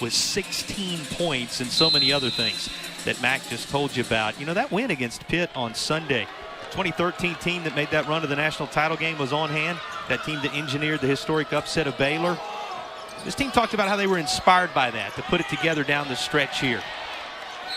with 16 points and so many other things that Mac just told you about. You know, that win against Pitt on Sunday, 2013 team that made that run to the national title game was on hand. That team that engineered the historic upset of Baylor. This team talked about how they were inspired by that to put it together down the stretch here.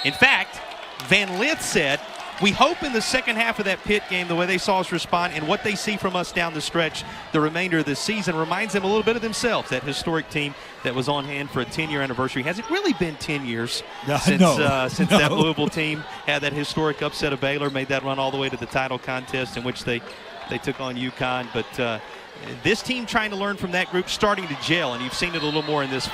In fact, Van Lith said, we hope in the second half of that Pitt game, the way they saw us respond and what they see from us down the stretch the remainder of this season reminds them a little bit of themselves, that historic team that was on hand for a 10-year anniversary. Has it really been 10 years since that Louisville team had that historic upset of Baylor, made that run all the way to the title contest in which they took on UConn? But this team trying to learn from that group, starting to gel, and you've seen it a little more in this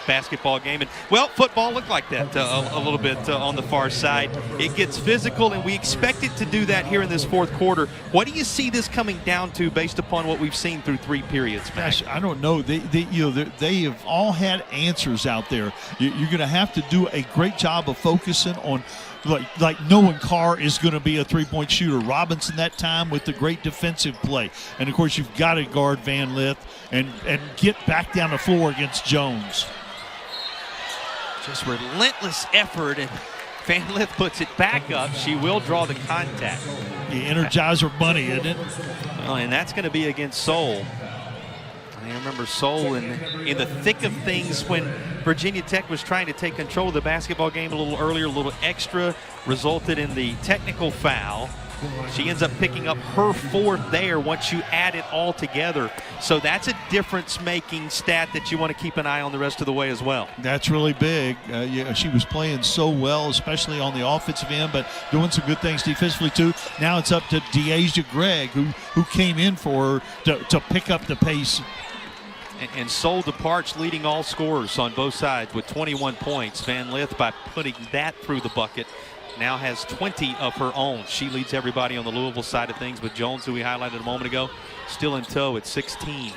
basketball game. And well, football looked like that a little bit on the far side. It gets physical, and we expect it to do that here in this fourth quarter. What do you see this coming down to based upon what we've seen through 3 periods, Mac? Gosh, I don't know. They have all had answers out there. You're going to have to do a great job of focusing on. Like knowing Carr is going to be a three-point shooter. Robinson that time with the great defensive play. And, of course, you've got to guard Van Lith and get back down the floor against Jones. Just relentless effort, and Van Lith puts it back up. She will draw the contact. The Energizer Bunny, isn't it? Well, and that's going to be against Seoul. I remember Seoul in the thick of things when Virginia Tech was trying to take control of the basketball game a little earlier. A little extra resulted in the technical foul. She ends up picking up her 4th there once you add it all together. So that's a difference-making stat that you want to keep an eye on the rest of the way as well. That's really big. She was playing so well, especially on the offensive end, but doing some good things defensively too. Now it's up to Deasia Gregg, who came in for her to pick up the pace. And Seoul departs leading all scorers on both sides with 21 points. Van Lith, by putting that through the bucket, now has 20 of her own. She leads everybody on the Louisville side of things, with Jones, who we highlighted a moment ago, still in tow at 16.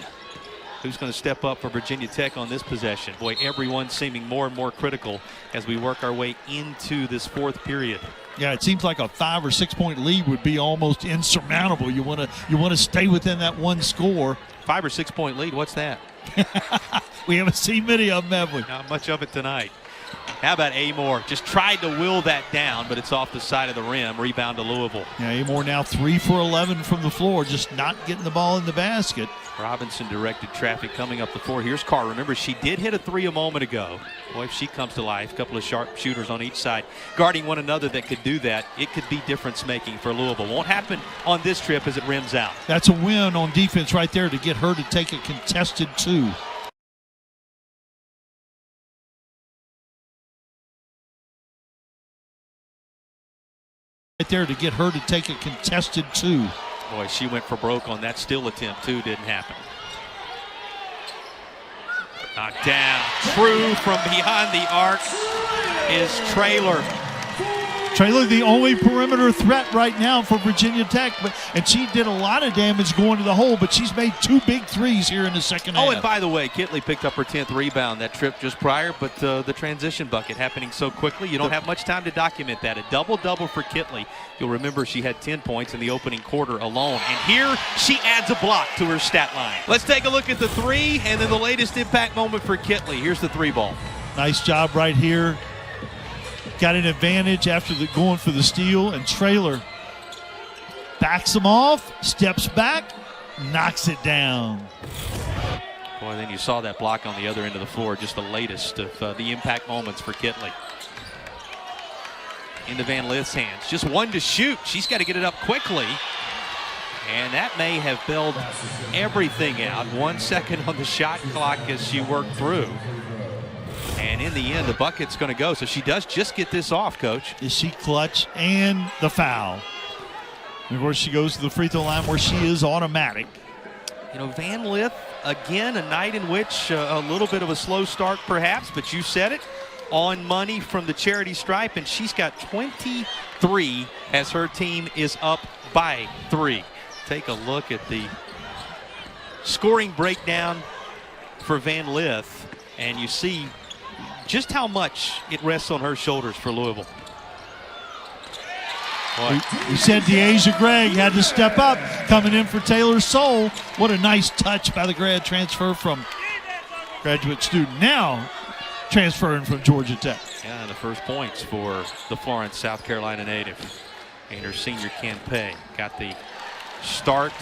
Who's going to step up for Virginia Tech on this possession? Boy, everyone seeming more and more critical as we work our way into this 4th period. Yeah, it seems like a 5 or 6 point lead would be almost insurmountable. You want to stay within that one score. 5 or 6 point lead, what's that? We haven't seen many of them, have we? Not much of it tonight. How about Amoore? Just tried to will that down, but it's off the side of the rim. Rebound to Louisville. Yeah, Amoore now 3 for 11 from the floor, just not getting the ball in the basket. Robinson directed traffic coming up the floor. Here's Carr. Remember, she did hit a 3 a moment ago. Boy, if she comes to life, a couple of sharp shooters on each side, guarding one another that could do that, it could be difference-making for Louisville. Won't happen on this trip as it rims out. That's a win on defense right there to get her to take a contested 2. Right there to get her to take a contested 2. Boy, she went for broke on that steal attempt, too. Didn't happen. Knocked down. True from behind the arc is Traylor. Traylor, the only perimeter threat right now for Virginia Tech, and she did a lot of damage going to the hole, but she's made 2 big threes here in the second half. Oh, and by the way, Kitley picked up her 10th rebound that trip just prior, but the transition bucket happening so quickly, you don't have much time to document that. A double-double for Kitley. You'll remember she had 10 points in the opening quarter alone, and here she adds a block to her stat line. Let's take a look at the 3, and then the latest impact moment for Kitley. Here's the 3 ball. Nice job right here. Got an advantage after going for the steal, and Traylor backs him off, steps back, knocks it down. Boy, then you saw that block on the other end of the floor, just the latest of the impact moments for Kitley. Into Van Lith's hands, just 1 to shoot. She's got to get it up quickly, and that may have bailed everything out. 1 second on the shot clock as she worked through. And in the end, the bucket's going to go. So she does just get this off, Coach. Is she clutch? And the foul. And of course, she goes to the free throw line where she is automatic. You know, Van Lith, again, a night in which a little bit of a slow start perhaps, but you said it, on money from the charity stripe, and she's got 23 as her team is up by 3. Take a look at the scoring breakdown for Van Lith, and you see just how much it rests on her shoulders for Louisville. We said Deasia Gregg had to step up, coming in for Taylor Seoul. What a nice touch by the grad transfer from graduate student. Now, transferring from Georgia Tech. Yeah, the first points for the Florence, South Carolina native. And her senior Campay got the start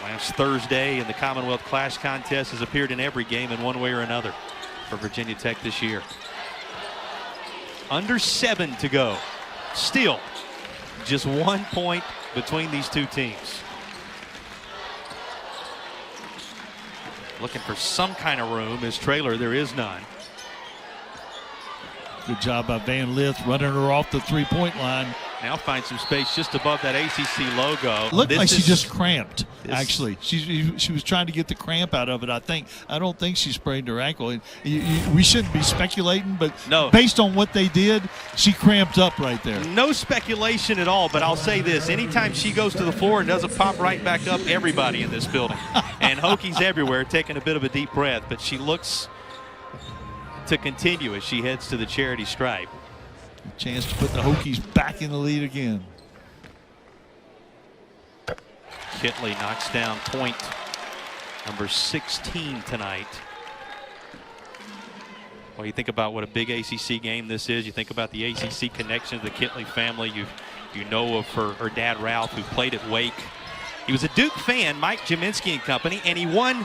last Thursday in the Commonwealth Clash contest, has appeared in every game in one way or another for Virginia Tech this year. Under 7 to go. Still just 1 point between these two teams. Looking for some kind of room. His trailer, there is none. Good job by Van Lith running her off the three-point line. Now finds some space just above that ACC logo. Looked like she just cramped, actually. She was trying to get the cramp out of it, I think. I don't think she sprained her ankle. And we shouldn't be speculating, but no, based on what they did, she cramped up right there. No speculation at all, but I'll say this. Anytime she goes to the floor and doesn't pop right back up, everybody in this building. And Hokies everywhere taking a bit of a deep breath, but she looks to continue as she heads to the charity stripe. Chance to put the Hokies back in the lead again. Kitley knocks down point number 16 tonight. Well, you think about what a big ACC game this is. You think about the ACC connection to the Kitley family. You know of her dad, Ralph, who played at Wake. He was a Duke fan, Mike Jaminski and company, and he won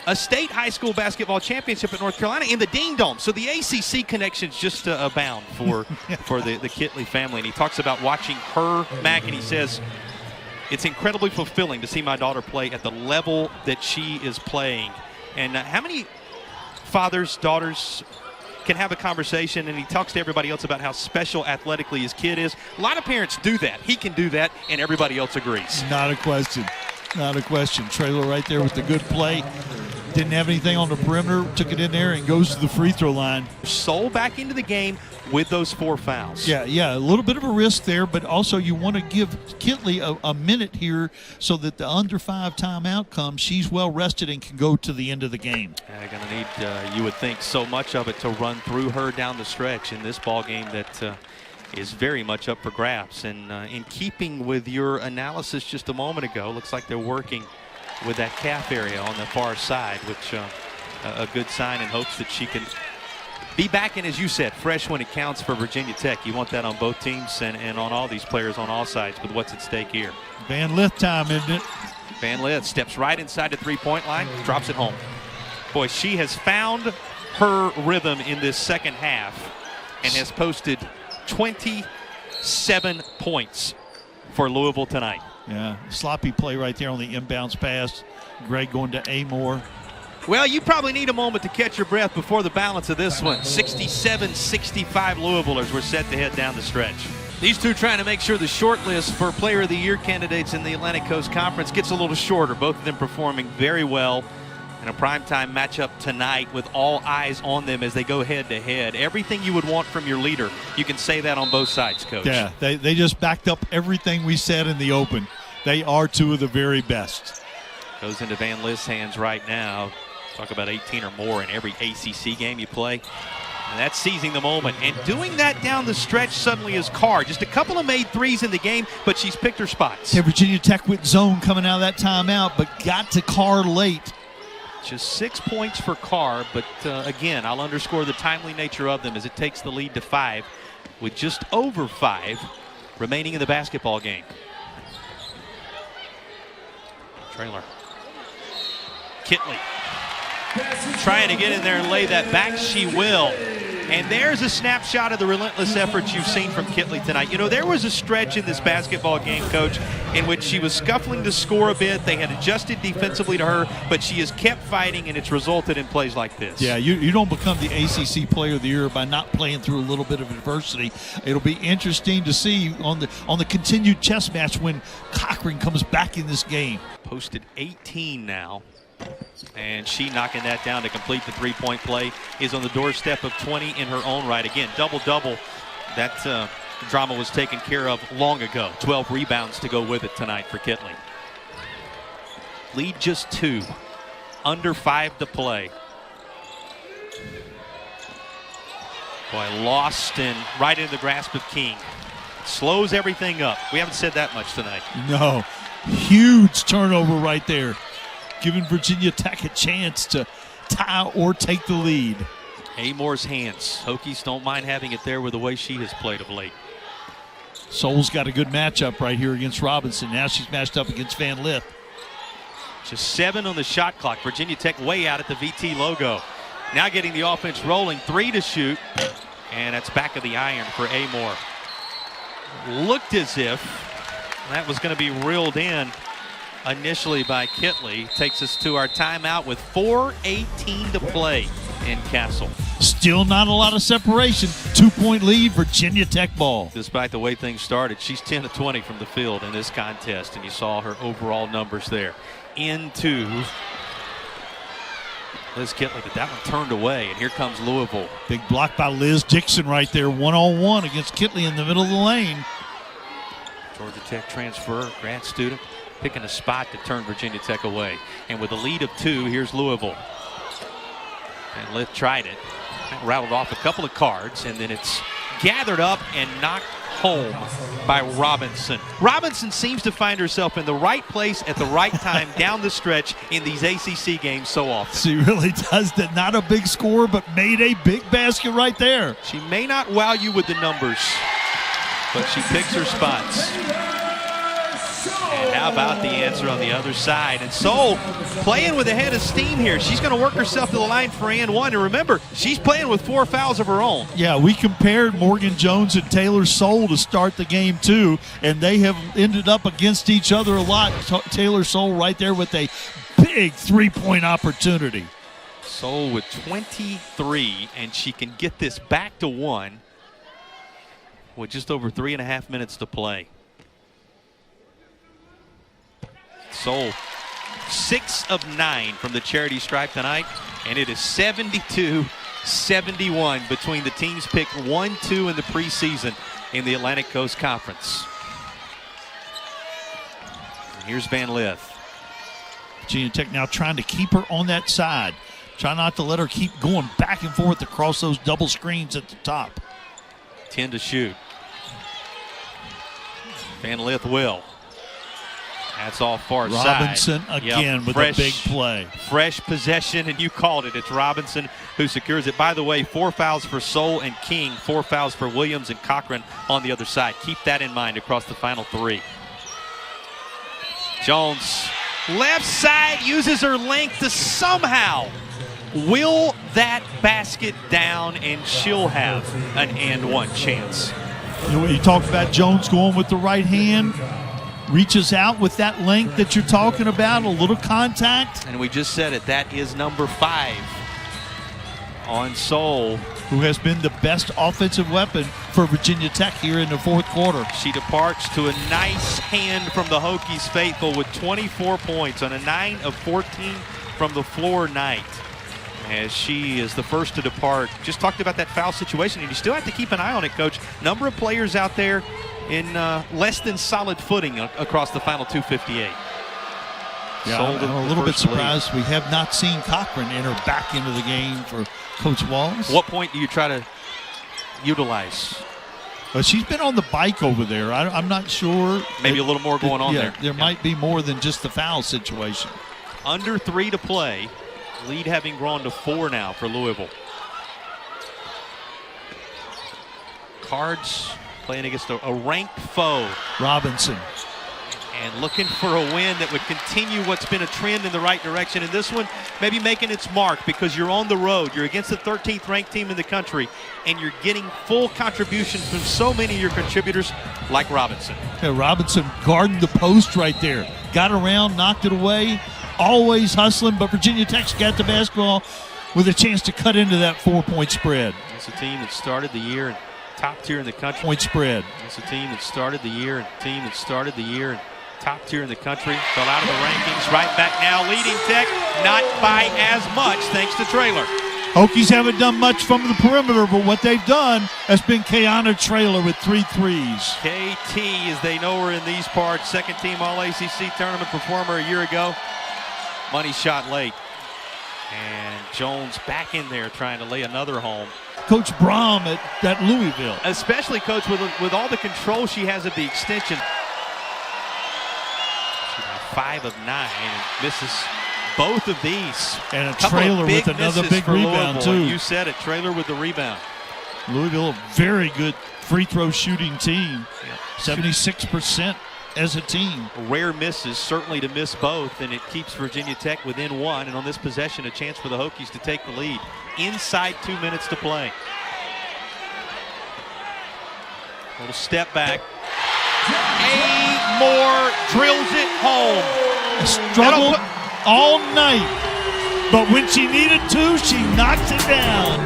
a state high school basketball championship at North Carolina in the Dean Dome. So the ACC connections just abound for the Kitley family. And he talks about watching her, Mac, and he says, it's incredibly fulfilling to see my daughter play at the level that she is playing. And how many fathers, daughters can have a conversation, and he talks to everybody else about how special athletically his kid is. A lot of parents do that. He can do that, and everybody else agrees. Not a question. Not a question. Trailer right there with the good play. Didn't have anything on the perimeter, took it in there and goes to the free throw line. Soul back into the game with those 4 fouls. Yeah, a little bit of a risk there, but also you want to give Kitley a minute here so that the under 5 timeout comes. She's well rested and can go to the end of the game. Going to need, you would think, so much of it to run through her down the stretch in this ball game that is very much up for grabs. And in keeping with your analysis just a moment ago, looks like they're working with that calf area on the far side, which a good sign, in hopes that she can be back in, as you said, fresh when it counts for Virginia Tech. You want that on both teams and on all these players on all sides with what's at stake here. Van Lith time, isn't it? Van Lith steps right inside the three-point line, drops it home. Boy, she has found her rhythm in this second half and has posted 27 points for Louisville tonight. Yeah, sloppy play right there on the inbounds pass. Greg going to Amoore. Well, you probably need a moment to catch your breath before the balance of this one. 67-65 Louisvilleers were set to head down the stretch. These two trying to make sure the short list for Player of the Year candidates in the Atlantic Coast Conference gets a little shorter. Both of them performing very well in a primetime matchup tonight with all eyes on them as they go head-to-head. Everything you would want from your leader, you can say that on both sides, Coach. Yeah, they just backed up everything we said in the open. They are two of the very best. Goes into Van Lith's hands right now. Talk about 18 or more in every ACC game you play. And that's seizing the moment. And doing that down the stretch suddenly is Carr. Just a couple of made threes in the game, but she's picked her spots. Yeah, Virginia Tech with zone coming out of that timeout, but got to Carr late. Just 6 points for Carr, but again, I'll underscore the timely nature of them as it takes the lead to 5 with just over 5 remaining in the basketball game. Trailer. Kitley trying to get in there and lay that back. She will. And there's a snapshot of the relentless efforts you've seen from Kitley tonight. You know, there was a stretch in this basketball game, Coach, in which she was scuffling to score a bit. They had adjusted defensively to her, but she has kept fighting, and it's resulted in plays like this. Yeah, you don't become the ACC Player of the Year by not playing through a little bit of adversity. It'll be interesting to see on the continued chess match when Cochran comes back in this game. Posted 18 now. And she knocking that down to complete the three-point play. Is on the doorstep of 20 in her own right. Again, double-double. That drama was taken care of long ago. 12 rebounds to go with it tonight for Kitley. Lead just 2. Under 5 to play. Boy, lost and right in the grasp of King. Slows everything up. We haven't said that much tonight. No. Huge turnover right there, giving Virginia Tech a chance to tie or take the lead. Amoore's hands. Hokies don't mind having it there with the way she has played of late. Soul's got a good matchup right here against Robinson. Now she's matched up against Van Lith. Just 7 on the shot clock. Virginia Tech way out at the VT logo. Now getting the offense rolling. 3 to shoot. And that's back of the iron for Amoore. Looked as if that was going to be reeled in initially by Kitley. Takes us to our timeout with 4:18 to play in Castle. Still not a lot of separation. 2-point lead, Virginia Tech ball. Despite the way things started, she's 10 of 20 from the field in this contest, and you saw her overall numbers there. Into Liz Kitley, but that one turned away, and here comes Louisville. Big block by Liz Dixon right there, 1-on-1 against Kitley in the middle of the lane. Georgia Tech transfer, grad student, picking a spot to turn Virginia Tech away. And with a lead of 2, here's Louisville. And Lith tried it, rattled off a couple of cards, and then it's gathered up and knocked home by Robinson. Robinson seems to find herself in the right place at the right time down the stretch in these ACC games so often. She really does that. Not a big score, but made a big basket right there. She may not wow you with the numbers, but she picks her spots. And how about the answer on the other side? And Soul playing with a head of steam here. She's going to work herself to the line for and one. And remember, she's playing with 4 fouls of her own. Yeah, we compared Morgan Jones and Taylor Soul to start the game too, and they have ended up against each other a lot. Taylor Soul right there with a big 3-point opportunity. Soul with 23, and she can get this back to 1 with just over 3.5 minutes to play. Soul 6 of 9 from the charity stripe tonight, and it is 72-71 between the teams picked 1-2 in the preseason in the Atlantic Coast Conference. And here's Van Lith. Virginia Tech now trying to keep her on that side. Try not to let her keep going back and forth across those double screens at the top. 10 to shoot. Van Lith will. That's all far side. Robinson again with a big play. Fresh possession, and you called it. It's Robinson who secures it. By the way, 4 fouls for Soul and King, 4 fouls for Williams and Cochran on the other side. Keep that in mind across the final 3. Jones, left side, uses her length to somehow will that basket down, and she'll have an and one chance. You talk about Jones going with the right hand. Reaches out with that length that you're talking about, a little contact. And we just said it, that is number 5 on Soul, who has been the best offensive weapon for Virginia Tech here in the 4th quarter. She departs to a nice hand from the Hokies faithful with 24 points on a 9 of 14 from the floor night, as she is the first to depart. Just talked about that foul situation, and you still have to keep an eye on it, Coach. Number of players out there in less than solid footing across the final 258. Yeah, I'm a little bit surprised we have not seen Cochran enter back into the game for Coach Walls. What point do you try to utilize? She's been on the bike over there. I'm not sure. Maybe a little more going on there. There might be more than just the foul situation. Under 3 to play. Lead having grown to 4 now for Louisville. Cards playing against a ranked foe. Robinson. And looking for a win that would continue what's been a trend in the right direction. And this one, maybe making its mark because you're on the road. You're against the 13th ranked team in the country, and you're getting full contribution from so many of your contributors like Robinson. Yeah, Robinson guarding the post right there. Got around, knocked it away. Always hustling, but Virginia Tech's got the basketball with a chance to cut into that 4-point spread. It's a team that started the year and top tier in the country. Point spread. It's a team that started the year and top tier in the country. Fell out of the rankings. Right back now, leading Tech, not by as much thanks to Traylor. Hokies haven't done much from the perimeter, but what they've done has been Kayana Traylor with 3 threes. KT, as they know her in these parts, 2nd team All-ACC tournament performer a year ago. Money shot late. And Jones back in there trying to lay another home. Coach Brom at Louisville. Especially, Coach, with all the control she has at the extension. 5 of 9 and misses both of these. And a trailer with another big rebound, too. You said it, trailer with the rebound. Louisville, a very good free throw shooting team. 76% as a team. Rare misses, certainly to miss both, and it keeps Virginia Tech within one. And on this possession, a chance for the Hokies to take the lead. Inside 2 minutes to play. Little step back. Amoore drills it home. Struggled all night, but when she needed to, she knocks it down.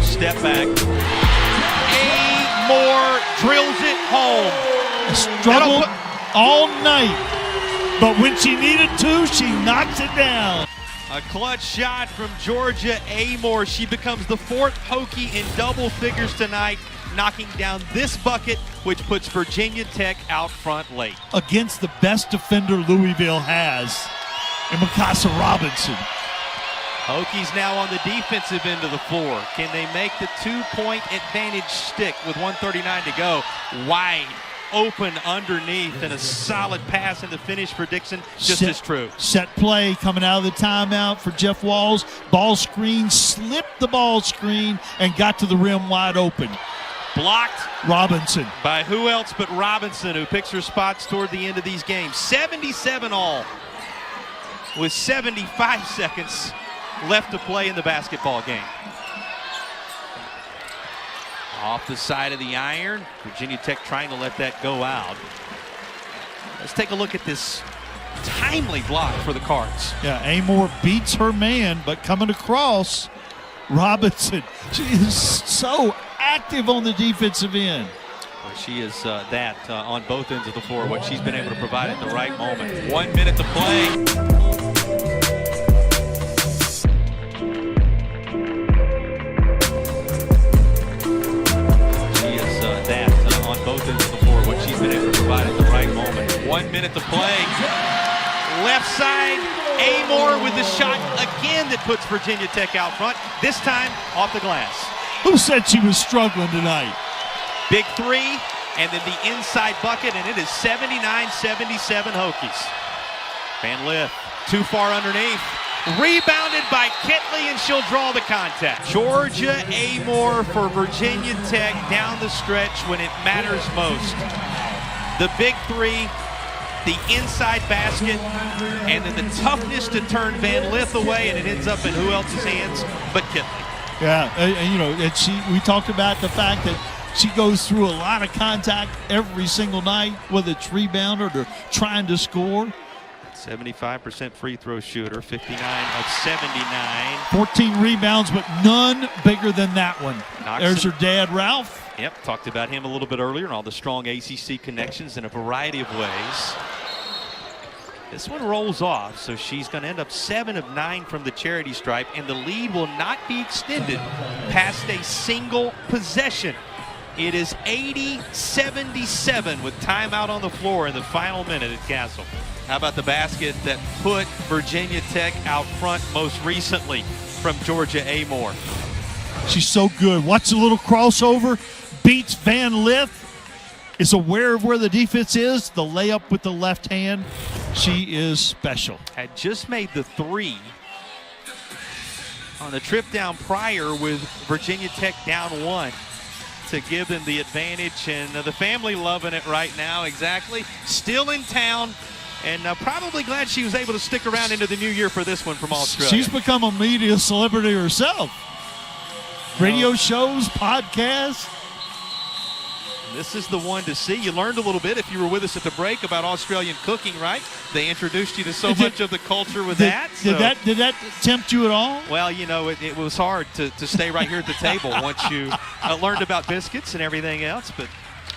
Step back. Amoore drills it home. Struggled all night, but when she needed to, she knocks it down. A clutch shot from Georgia Amoore. She becomes the fourth Hokie in double figures tonight, knocking down this bucket, which puts Virginia Tech out front late. Against the best defender Louisville has, in Mikasa Robinson. Hokies now on the defensive end of the floor. Can they make the 2-point advantage stick with 1:39 to go? Wide open underneath, and a solid pass in the finish for Dixon, just as true. Set play coming out of the timeout for Jeff Walls. Ball screen, slipped the ball screen, and got to the rim wide open. Blocked Robinson. by who else but Robinson, who picks her spots toward the end of these games. 77 all with 75 seconds left to play in the basketball game. Off the side of the iron, Virginia Tech trying to let that go out. Let's take a look at this timely block for the Cards. Yeah, Amoore beats her man, but coming across, Robinson, she is so active on the defensive end. Well, she is on both ends of the floor, what she's been able to provide at the right moment. 1 minute to play. On both ends of the floor, what she's been able to provide at the right moment. 1 minute to play. Left side, Amoore with the shot again that puts Virginia Tech out front, this time off the glass. Who said she was struggling tonight? Big three, and then the inside bucket, and it is 79-77 Hokies. Van Lith, too far underneath. Rebounded by Kitley, and she'll draw the contact. Georgia Amoore for Virginia Tech down the stretch when it matters most. The big three, the inside basket, and then the toughness to turn Van Lith away, and it ends up in who else's hands but Kitley. Yeah, and we talked about the fact that she goes through a lot of contact every single night, whether it's rebounder or trying to score. 75% free throw shooter, 59 of 79. 14 rebounds, but none bigger than that one. There's her dad, Ralph. Yep, talked about him a little bit earlier and all the strong ACC connections in a variety of ways. This one rolls off, so she's going to end up 7 of 9 from the charity stripe, and the lead will not be extended past a single possession. It is 80-77 with timeout on the floor in the final minute at Castle. How about the basket that put Virginia Tech out front most recently from Georgia Amoore? She's so good. Watch the little crossover. Beats Van Lith. Is aware of where the defense is. The layup with the left hand. She is special. Had just made the three on the trip down prior with Virginia Tech down 1 to give them the advantage. And the family loving it right now. Exactly. Still in town. And probably glad she was able to stick around into the new year for this one from Australia. She's become a media celebrity herself. Radio shows, podcasts. This is the one to see. You learned a little bit, if you were with us at the break, about Australian cooking, right? They introduced you to so much of the culture with that. Did that tempt you at all? Well, it was hard to stay right here at the table once you learned about biscuits and everything else. But,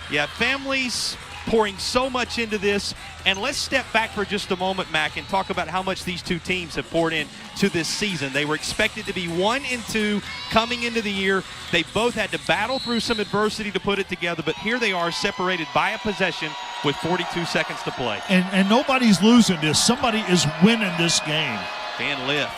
yeah, families pouring so much into this. And let's step back for just a moment, Mac, and talk about how much these two teams have poured into this season. They were expected to be 1-2 coming into the year. They both had to battle through some adversity to put it together, but here they are separated by a possession with 42 seconds to play. And nobody's losing this. Somebody is winning this game. Van Lith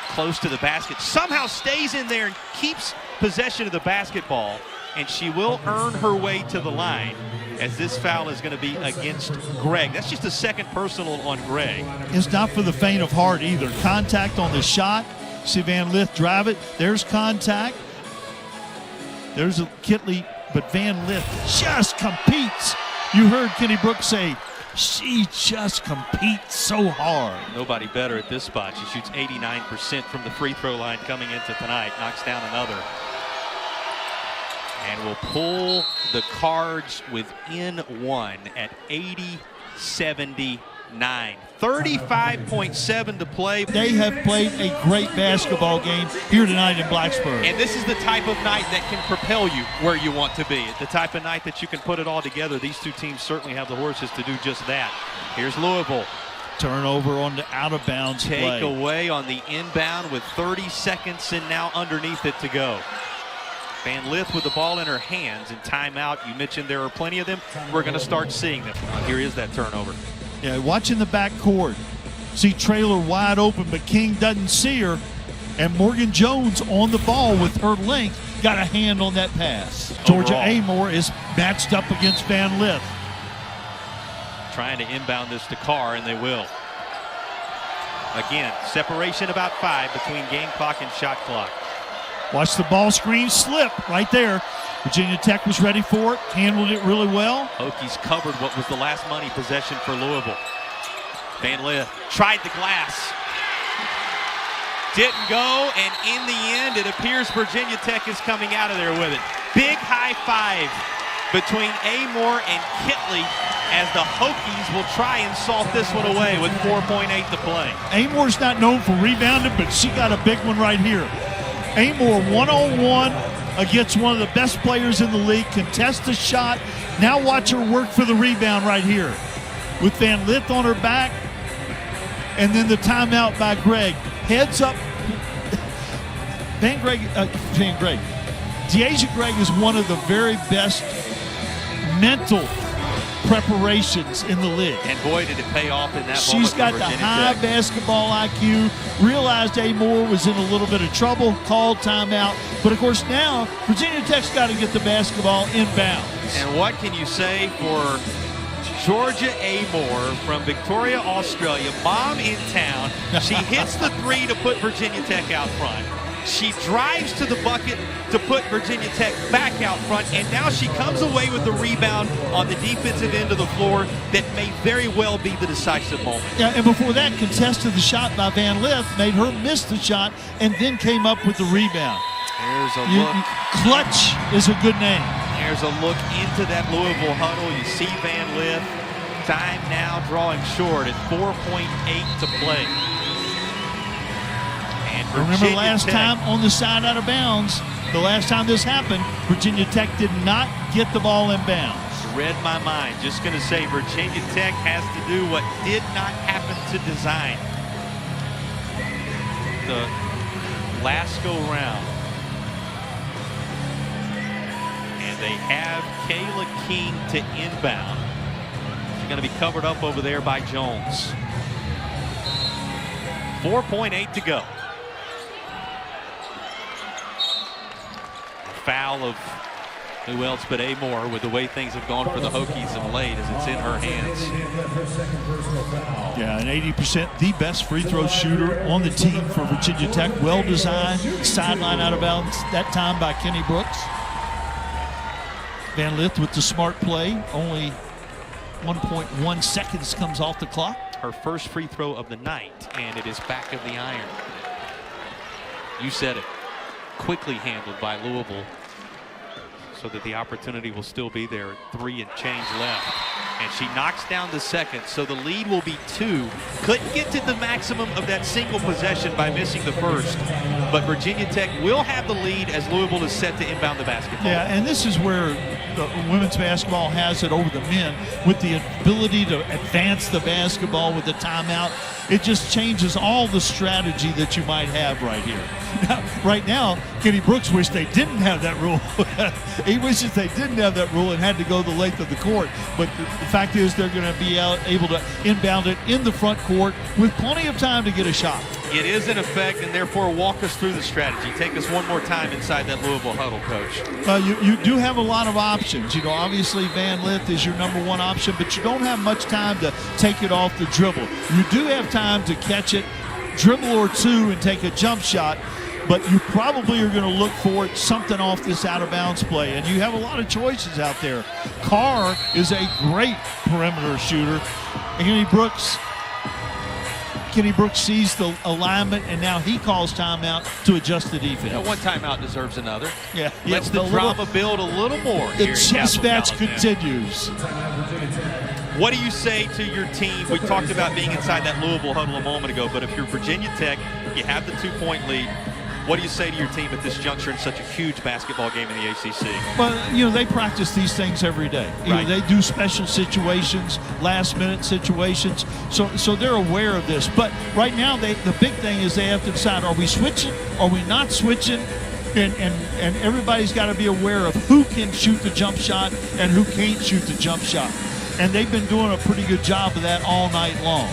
close to the basket, somehow stays in there and keeps possession of the basketball, and she will earn her way to the line as this foul is going to be against Gregg. That's just a second personal on Gregg. It's not for the faint of heart either. Contact on the shot. See Van Lith drive it. There's contact. There's a Kitley, but Van Lith just competes. You heard Kenny Brooks say, she just competes so hard. Nobody better at this spot. She shoots 89% from the free throw line coming into tonight. Knocks down another. And will pull the Cards within one at 80-79. 35.7 to play. They have played a great basketball game here tonight in Blacksburg. And this is the type of night that can propel you where you want to be. The type of night that you can put it all together. These two teams certainly have the horses to do just that. Here's Louisville. Turnover on the out-of-bounds play. Take away on the inbound with 30 seconds and now underneath it to go. Van Lith with the ball in her hands and timeout. You mentioned there are plenty of them. We're going to start seeing them. Here is that turnover. Yeah, watching the backcourt. See Traylor wide open, but King doesn't see her. And Morgan Jones on the ball with her length. Got a hand on that pass. Georgia Amoore is matched up against Van Lith. Trying to inbound this to Carr, and they will. Again, separation about 5 between game clock and shot clock. Watch the ball screen slip right there. Virginia Tech was ready for it, handled it really well. Hokies covered what was the last money possession for Louisville. Van Lith tried the glass. Didn't go, and in the end, it appears Virginia Tech is coming out of there with it. Big high five between Amoore and Kitley as the Hokies will try and salt this one away with 4.8 to play. Amoore's not known for rebounding, but she got a big one right here. Amoore one-on-one against one of the best players in the league, contest the shot. Now watch her work for the rebound right here. With Van Lith on her back, and then the timeout by Gregg. Heads up. Deasia Gregg is one of the very best mental preparations in the league. And boy, did it pay off in that moment. She's got the high basketball IQ, realized Amoore was in a little bit of trouble, called timeout. But of course now, Virginia Tech's got to get the basketball inbound. And what can you say for Georgia Amoore from Victoria, Australia, mom in town? She hits the 3 to put Virginia Tech out front. She drives to the bucket to put Virginia Tech back out front, and now she comes away with the rebound on the defensive end of the floor that may very well be the decisive moment. Yeah, and before that, contested the shot by Van Lith, made her miss the shot, and then came up with the rebound. There's a look. Clutch is a good name. There's a look into that Louisville huddle. You see Van Lith. Time now drawing short at 4.8 to play. Remember last time on the side out of bounds, the last time this happened, Virginia Tech did not get the ball in bounds. Read my mind. Just going to say Virginia Tech has to do what did not happen to design. The last go round. And they have Kayla King to inbound. She's going to be covered up over there by Jones. 4.8 to go. Foul of who else but Amoore with the way things have gone for the Hokies of late as it's in her hands. Yeah, an 80%, the best free throw shooter on the team for Virginia Tech. Well designed, sideline out of bounds that time by Kenny Brooks. Van Lith with the smart play, only 1.1 seconds comes off the clock. Her first free throw of the night, and it is back of the iron. You said it. Quickly handled by Louisville so that the opportunity will still be there. 3 and change left. And she knocks down the second, so the lead will be 2. Couldn't get to the maximum of that single possession by missing the first, but Virginia Tech will have the lead as Louisville is set to inbound the basketball. Yeah, and this is where the women's basketball has it over the men with the ability to advance the basketball with the timeout. It just changes all the strategy that you might have right here. Now, right now, Kenny Brooks wished they didn't have that rule. He wishes they didn't have that rule and had to go the length of the court. But the fact is they're going to be able to inbound it in the front court with plenty of time to get a shot. It is in effect, and therefore walk us through the strategy. Take us one more time inside that Louisville huddle, Coach. You do have a lot of options. You know, obviously Van Lith is your number one option, but you don't have much time to take it off the dribble. You do have time to catch it, dribble or two, and take a jump shot, but you probably are going to look for something off this out-of-bounds play, and you have a lot of choices out there. Carr is a great perimeter shooter. Kenny Brooks sees the alignment, and now he calls timeout to adjust the defense. Yeah, one timeout deserves another. Yeah, Let's the drama build a little more. The chess match continues. What do you say to your team? We talked about being inside that Louisville huddle a moment ago, but if you're Virginia Tech, you have the 2-point lead. What do you say to your team at this juncture in such a huge basketball game in the ACC? Well, you know, they practice these things every day. You know, they do special situations, last-minute situations, so they're aware of this. But right now, the big thing is they have to decide, are we switching? Are we not switching? And everybody's got to be aware of who can shoot the jump shot and who can't shoot the jump shot. And they've been doing a pretty good job of that all night long.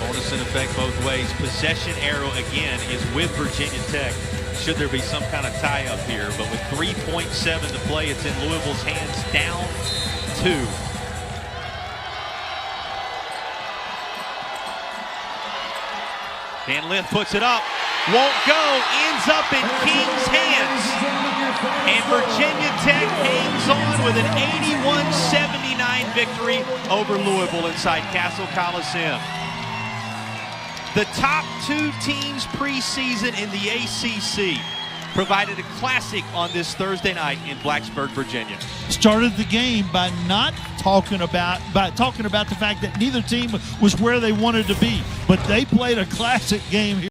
Bonus in effect both ways. Possession arrow again is with Virginia Tech. Should there be some kind of tie-up here, but with 3.7 to play, it's in Louisville's hands, down 2. Van Lith puts it up, won't go, ends up in King's hands. And Virginia Tech hangs on with an 81-79 victory over Louisville inside Cassell Coliseum. The top 2 teams preseason in the ACC provided a classic on this Thursday night in Blacksburg, Virginia. Started the game by talking about the fact that neither team was where they wanted to be, but they played a classic game here.